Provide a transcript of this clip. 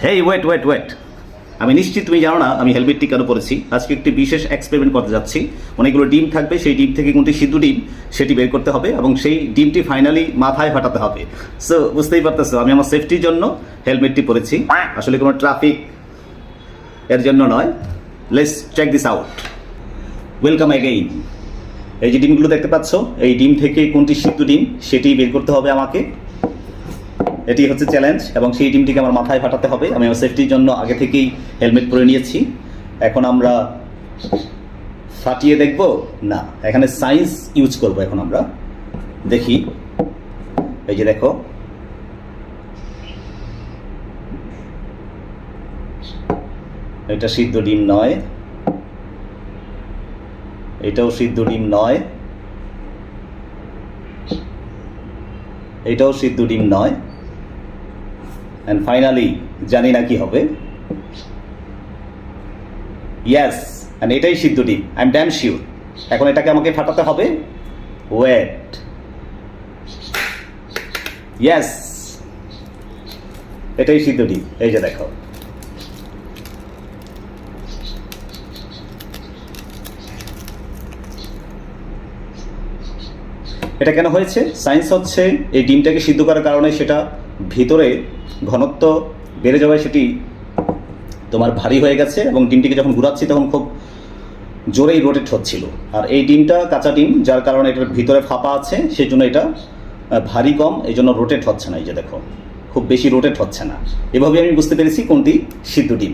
Hey wait wait wait, আমি নিশ্চিত তুমি জানো না আমি হেলমেটটি কেন পরেছি। আজকে একটি বিশেষ এক্সপেরিমেন্ট করতে যাচ্ছি। অনেকগুলো ডিম থাকবে, সেই ডিম থেকে কোনটি সিদ্ধ ডিম সেটি বের করতে হবে এবং সেই ডিমটি ফাইনালি মাথায় ফাটাতে হবে। সো বুঝতেই পারতেছো আমি আমার সেফটির জন্য হেলমেটটি পরেছি, আসলে কোনো ট্রাফিক এর জন্য নয়। Let's check this out. Welcome again. এই যে ডিমগুলো দেখতে পাচ্ছ, এই ডিম থেকে কোনটি সিদ্ধ ডিম সেটি বের করতে হবে আমাকে। এটি হচ্ছে চ্যালেঞ্জ এবং সেই ডিমটিকে আমার মাথায় ফাটাতে হবে। আমি আমার সেফটির জন্য আগে থেকেই হেলমেট পরে নিয়েছি। এখন আমরা ফাটিয়ে দেখব না, এখানে সায়েন্স ইউজ করব। এখন আমরা দেখি, এই যে দেখো, এটা সিদ্ধ ডিম নয়, এটাও সিদ্ধ ডিম নয়, এটাও সিদ্ধ ডিম নয়, and finally জানি না কি হবে। ইয়েস, and এটাই সিদ্ধ ডিম, আই এম ড্যাম শিওর। এখন এটাকে আমাকে ফাটাতে হবে। ওয়েট, ইয়েস, এটাই সিদ্ধ ডিম। এই যে দেখো, এটা কেন হয়েছে? সায়েন্স হচ্ছে এই ডিমটাকে সিদ্ধ করার কারণে সেটা ভিতরে ঘনত্ব বেড়ে যাওয়ায় সেটি তোমার ভারী হয়ে গেছে এবং ডিমটিকে যখন ঘুরাচ্ছি তখন খুব জোরেই রোটেট হচ্ছিল। আর এই ডিমটা কাঁচা ডিম, যার কারণে এটার ভিতরে ফাঁপা আছে, সেই জন্য এটা ভারী কম, এই জন্য রোটেট হচ্ছে না। এই যে দেখো, খুব বেশি রোটেট হচ্ছে না। এভাবে আমি বুঝতে পেরেছি কোনটি সিদ্ধ ডিম।